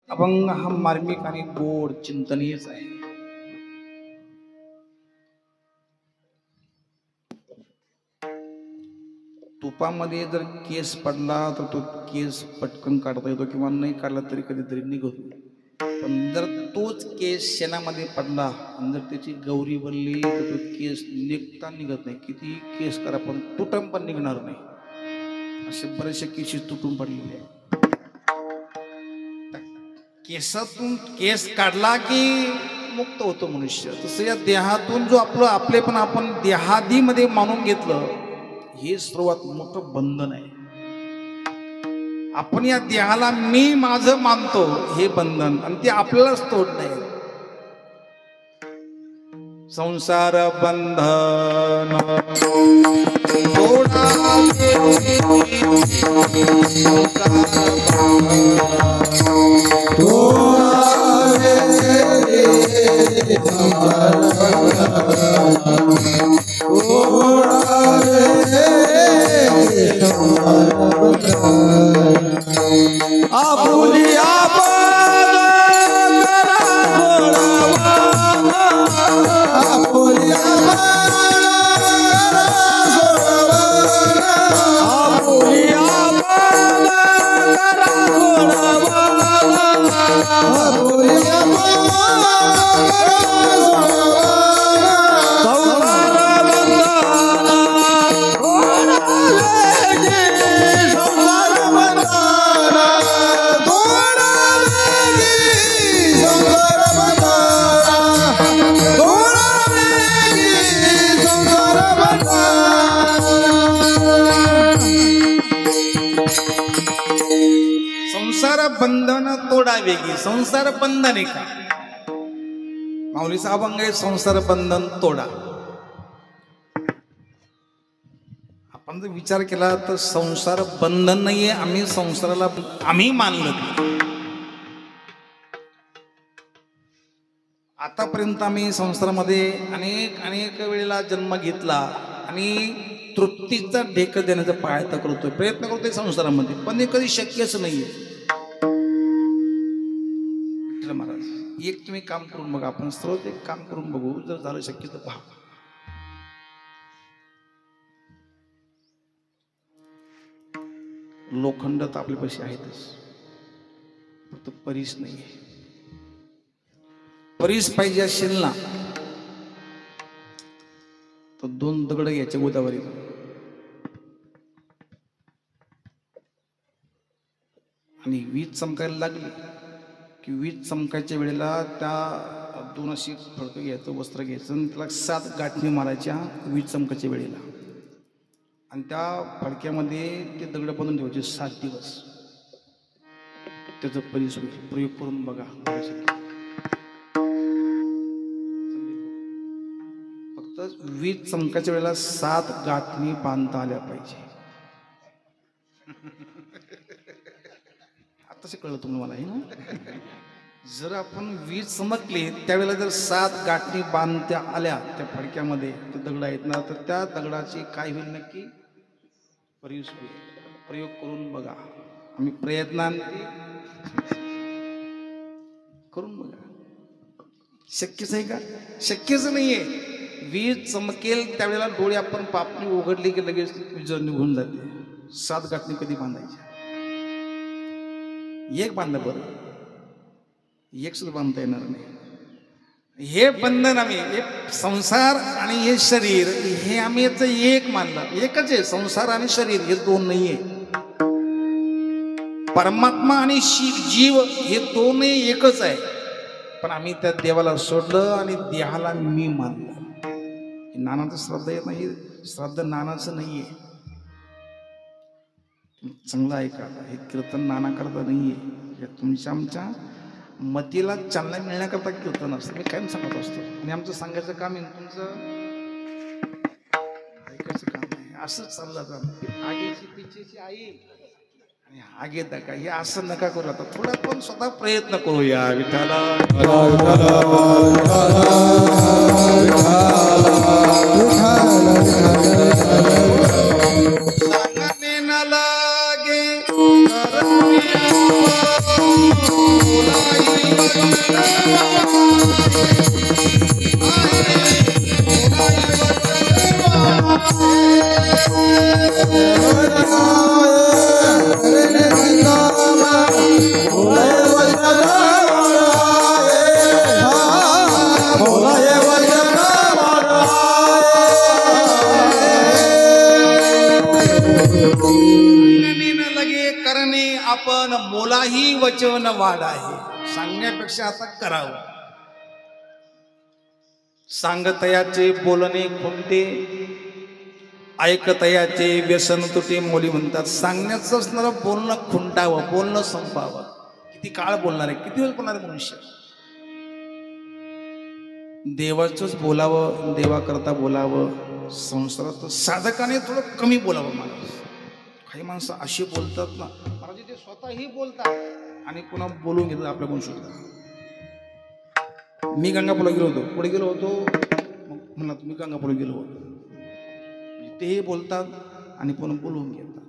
अभंग हा मार्मिक आणि गोड चिंतनीयच आहे. तुपामध्ये जर केस पडला तर तो केस पटकन काढता येतो किंवा नाही काढला तरी कधीतरी निघतो. पण जर तोच केस शेणामध्ये पडला आणि जर त्याची गौरी बनली तर तो केस निघता निघत नाही. किती केस करा पण तुटून पण निघणार नाही. असे बरेचसे केस तुटून पडलेले आहे. केसातून केस काढला की मुक्त होतो मनुष्य. तसं या देहातून जो आपले पण आपण देहादीमध्ये मानून घेतलं, हे सर्वात मोठं बंधन आहे. आपण या देहाला मी माझं मानतो, हे बंधन, आणि ते आपल्यालाच तोड नाही. संसार बंधन तोडा बंधन तोडावे की संसार बंधन का माऊलीचा अभंग आहे. संसार बंधन तोडा. आपण जर विचार केला तर संसार बंधन नाहीये. आम्ही संसाराला आम्ही मानलं. आतापर्यंत आम्ही संसारामध्ये अनेक वेळेला जन्म घेतला आणि तृप्तीचा ढेक देण्याचा प्रयत्न करतोय संसारामध्ये, पण हे कधी शक्यच नाहीये. महाराज एक तुम्ही काम करून बघा. आपण सर्व एक काम करून बघू, जर झालं शक्य तर पहा. लोखंड तर आपल्या पैसे आहेतच, फक्त परीस नाही. परीस पाहिजे असेल ना तर 2 दगड घ्यायचे गोदावरी, आणि वीज चमकायला लागली की वीज चमकायच्या वेळेला त्या 2 अशी फडकं घ्यायचं, वस्त्र घ्यायचं आणि त्याला 7 गाठणी मारायच्या वीज चमकायच्या वेळेला, आणि त्या फडक्यामध्ये ते दगड बांधून ठेवायचे 7 दिवस. त्याचा प्रयोग करून बघा. फक्त वीज चमकायच्या वेळेला 7 गाठणी बांधता आल्या पाहिजे. आताच कळलं तुम्हाला हे ना. जर आपण वीज चमकली त्यावेळेला जर 7 गाठणी बांधत्या आल्या त्या फडक्यामध्ये, ते दगड आहेत ना, तर त्या दगडाची काय होईल नक्की प्रयोग करून बघा. आम्ही प्रयत्नांती करून बघा. शक्यच आहे का? शक्यच नाहीये. वीज चमकेल त्यावेळेला डोळे आपण पापणी उघडली की लगेच वीज निघून जाते. 7 गाठणी कधी बांधायच्या? एक बांधलं बरं, एक सुद्धा बांधता येणार नाही. हे बंधन आम्ही, हे संसार आणि हे शरीर, हे आम्ही याचं एक मानलं. एकच आहे संसार आणि शरीर, हे 2 नाहीये. परमात्मा आणि जीव हे 2 एकच आहे. पण आम्ही त्या देवाला सोडलं आणि देहाला मी मानलं. नानाचं श्रद्धा येत नाही. श्रद्धा नानाचं नाहीये. चांगलं ऐका, हे कीर्तन नाना करता नाहीये. तुमच्या आमच्या मतीला चालना मिळण्याकरता कीर्तन असतं. मी कायम सांगत असतो. आणि आमचं सांगायचं काम आहे, तुमचं ऐकायचं काम आहे. असंच चाललं जातं. आगेची पिचेची आई आणि आगे नका, हे असं नका करू. आता थोडा पण स्वतः प्रयत्न करूया. विठाला सांगणे न लागे वाचन वाढ आहे. सांगण्यापेक्षा आता करावं. सांगतयाचे बोलणे खुंटे, ऐकतयाचे व्यसन तुटे मोली म्हणतात. सांगण्याचं असणारं बोलणं खुंटावं, बोलणं संपावं. किती काळ बोलणार आहे, किती वेळ बोलणार आहे मनुष्य. देवाचंच बोलावं, देवाकरता बोलावं. संसारात साधकाने थोडं कमी बोलावं. माणूस काही माणसं अशी बोलतात ना, महाराज ते स्वतःही बोलतात आणि पुन्हा बोलून घेतात आपल्याकडून सुद्धा. मी गंगापूरला गेलो होतो, पुढे गेलो होतो, मग म्हणला तुम्ही गंगापूरला गेलो होतो. तेही बोलतात आणि पुन्हा बोलवून घेतात.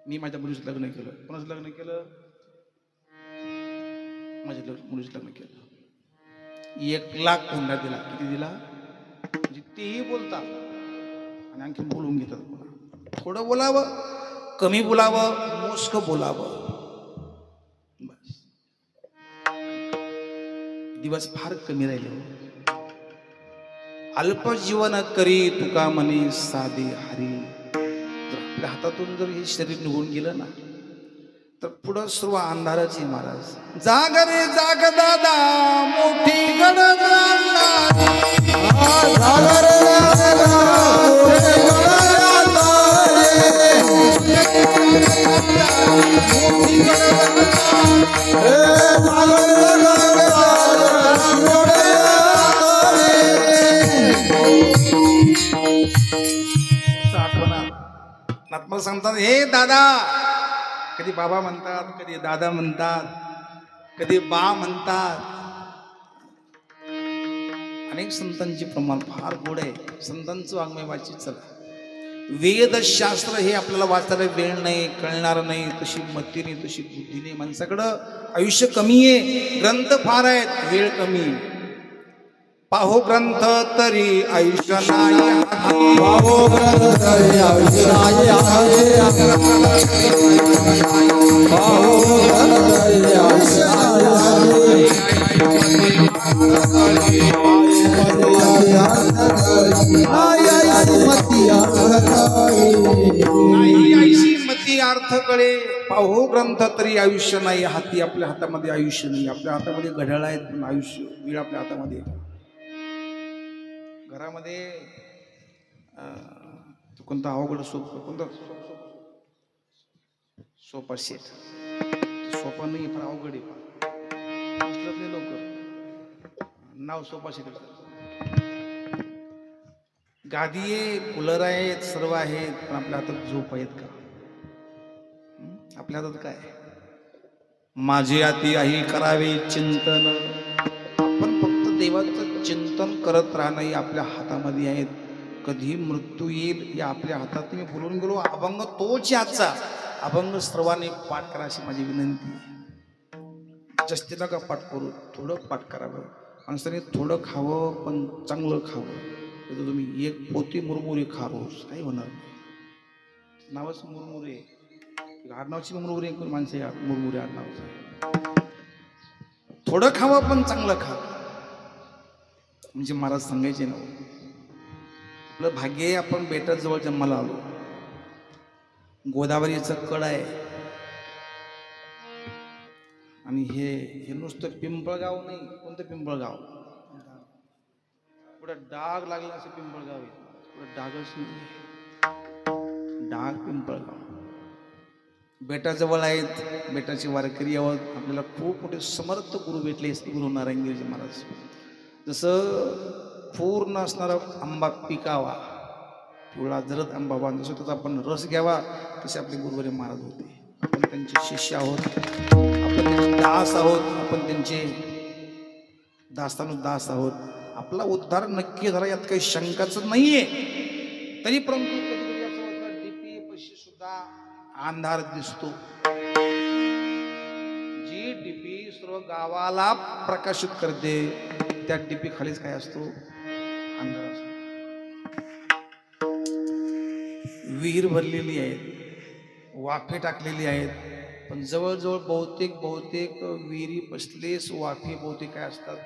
मी माझ्या मुलीचं लग्न केलं, कोणाचं लग्न केलं, माझ्या मुलीचं लग्न केलं. 1,00,000 कोंडा दिला. किती दिला? म्हणजे तेही बोलतात आणि आणखी बोलवून घेतात. पुन्हा थोडं बोलावं, कमी बोलावं, मोजकं बोलावं. बस. दिवस फार कमी राहिले. अल्प जीवन करी तुका म्हणे साधे हरी. जर आपल्या हातातून जर हे शरीर निघून गेलं ना, तर पुढं सर्व अंधाराची. महाराज जाग रे जाग दादा, मोठी गडद आत्मा सांगतात, हे दादा. कधी बाबा म्हणतात, कधी दादा म्हणतात, कधी बा म्हणतात. अनेक संतांची प्रमाण फार गोड आहे. संतांचं वाङ्मय वाचित चला. वेदशास्त्र हे आपल्याला वाचायला वेळ नाही, कळणार नाही, तशी मती नाही, तशी बुद्धी नाही. माणसाकडं आयुष्य कमी आहे, ग्रंथ फार आहेत, वेळ कमी. पाहो ग्रंथ तरी आयुष्य नाही, पाहो ग्रंथ तरी आयुष्य नाही, पाहो ग्रंथ तरी आयुष्य नाही, ऐशी मती अर्थ कळे. पाहो ग्रंथ तरी आयुष्य नाही, हाती आपल्या हातामध्ये आयुष्य नाही. आपल्या हातामध्ये घड्याळ आहेत, पण आयुष्य वेळ आपल्या हातामध्ये. घरामध्ये कोणता अवघड सोपा, कोणता सोफा सेट, सोफा नाही पण अवघड आहे. लवकर नाव सोफा सेट. गादी आहे, कूलर आहेत, सर्व आहेत, पण आपल्या हातात झोप आहेत का? आपल्या हातात काय? माझे हाती आई करावे चिंतन. आपण फक्त देवाचं चिंतन करत राहणं हे आपल्या हातामध्ये आहेत. कधी मृत्यू येईल या आपल्या हातात. मी बोलून गेलो, अभंग तोच आजचा. अभंग सर्वांनी पाठ करा अशी माझी विनंती. जास्ती नका पाठ करू, थोडं पाठ करावं. माणसाने थोडं खावं, पण चांगलं खावं. तर तुम्ही एक पोती मुरमुरे खा रोज, काही होणार नाही. नावच मुरमुरे, आडनावची मुरमुरे, कोण माणसं मुरमुरे आडनावचं. थोडं खावं पण चांगलं खा. म्हणजे महाराज सांगायचे ना, आपलं भाग्य आहे आपण बेटाजवळ जन्माला आलो. गोदावरीचं कड आहे आणि हे नुसतं पिंपळगाव नाही. कोणतं पिंपळगाव? पुढं डाग लागला असं पिंपळगाव आहे. पुढं डागच नाही, डाग पिंपळगाव. बेटाजवळ आहेत, बेटाचे वारकरी आहोत. आपल्याला खूप मोठे समर्थ गुरु भेटले, गुरु नारायणगिरीजी महाराज. जसं पूर्ण असणारा आंबा पिकावा, पिवळा जरद आंबा बांध, जसं त्याचा आपण रस घ्यावा, तसे आपले गुरुवारी महाराज होते. आपण त्यांचे शिष्य आहोत, आपण त्यांचे दास आहोत, आपण त्यांचे दास आहोत. आपला उद्धार नक्की झाला, यात काही शंकाच नाहीये. तरी परंतु कधी कधी असं होतं, डीपी पैसे सुद्धा अंधार दिसतो. जी डीपी सर्व गावाला प्रकाशित करते, त्या डीपी खालीच काय असतो? अंधार असतो. विहीर भरलेली आहे, वाफे टाकलेली आहेत, पण जवळजवळ बहुतेक विहिरी पसलेस वाफे बहुतेक काय असतात?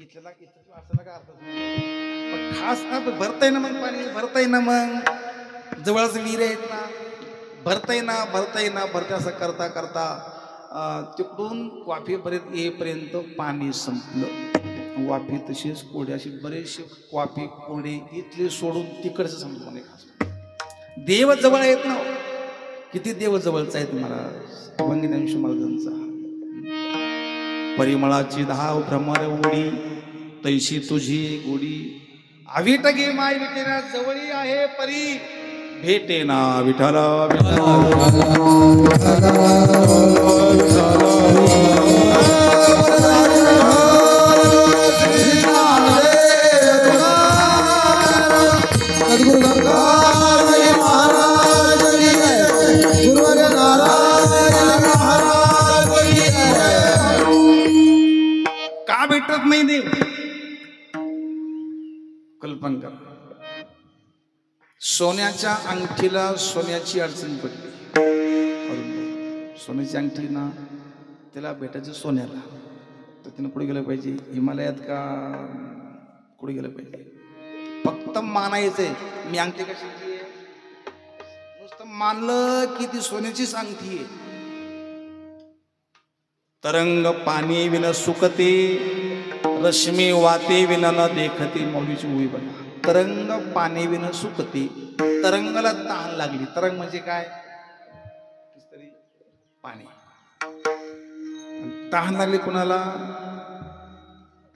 इथल्याला असं नका अर्थ. पण खास ना भरताय ना मग, पाणी भरताय ना मग. जवळच विहीर आहेत ना, भरते असं करता करता तिकडून वाफेपर्यंत येईपर्यंत पाणी संपलं. वाफे तशीच कोडे अशी बरेचसे वाफे कोडे इथले सोडून तिकडचं समजून देव जवळ आहेत ना. किती देव जवळचा आहे तुम्हाला ज्ञानेश्वर महाराजांचा. परिमळाची धाव भ्रमर उडी तैशी तुझी गोडी आविट गे माय विटेना जवळी आहे परी भेटेना विठाला का भेटत नाही देव कल्पना करा. सोन्याच्या अंगठीला सोन्याची अडचण पडली. सोन्याची अंगठी ना त्याला भेटायचं सोन्याला तर त्यानं कुठे गेलं पाहिजे हिमालयात का कुठे गेलं पाहिजे. फक्त मानायचंय मी अंगठी कशाची आहे नुसतं मानलं की ती सोन्याचीच अंगठी आहे. तरंग पाणी विन सुकते रश्मी वाते विना न देखते मौलीची उभी बघा. तरंग पाणी विन सुकते तरंगाला तहान लागली. तरंग म्हणजे काय पाणी. तहान लागली कुणाला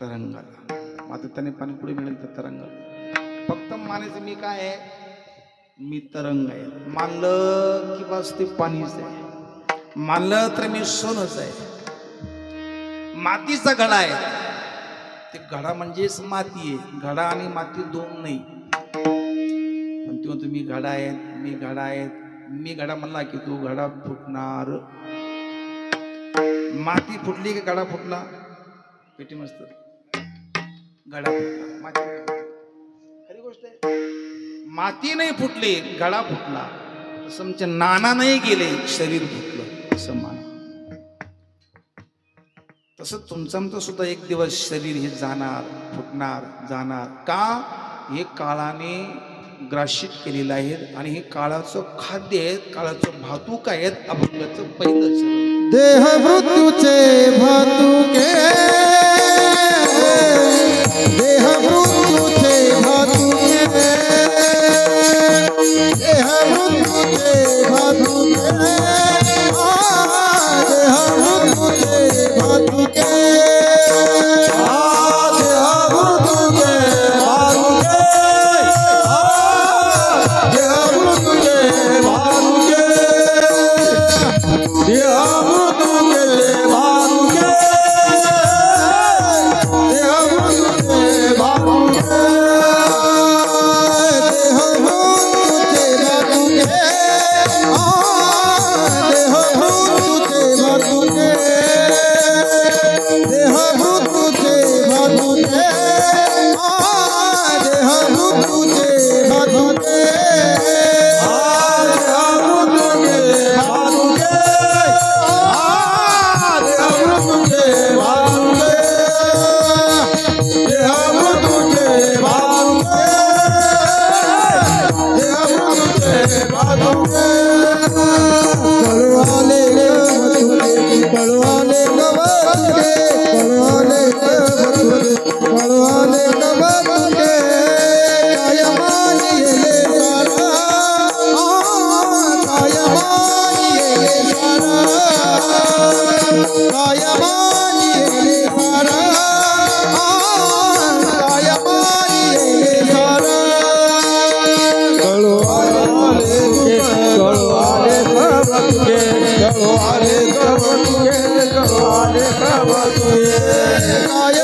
तरंगाला. आता त्याने पाणी पुढे मिळेल तर तरंगाला. फक्त मानायचं मी काय आहे मी तरंग आहे. मानलं की बस ते पाणीच आहे. मानलं तर मी सोनच आहे. मातीचा घडा आहे. ते घडा म्हणजेच माती आहे. घडा आणि माती दोन नाही. पण तेव्हा तुम्ही घडा आहेत मी घडा आहेत. मी घडा म्हणला की तू घडा फुटणार. माती फुटली की घडा फुटला पेटी मस्त घडा फुटला. माती खरी गोष्ट आहे. माती नाही फुटली घडा फुटला. तसं म्हणजे नाना नाही गेले शरीर फुटलं असं मान. तसं तुमचं सुद्धा एक दिवस शरीर हे जाणार फुटणार जाणार. का हे काळाने ग्रासित केलेलं आहे आणि हे काळाचं खाद्य आहे. काळाचं भातूक आहेत. अभंगाचं पहिलं देह मृत्यूचे भातुके देह मृत्यूचे भातुके देह मृत्यूचे भातुके देह मृत्यूचे भातुके आले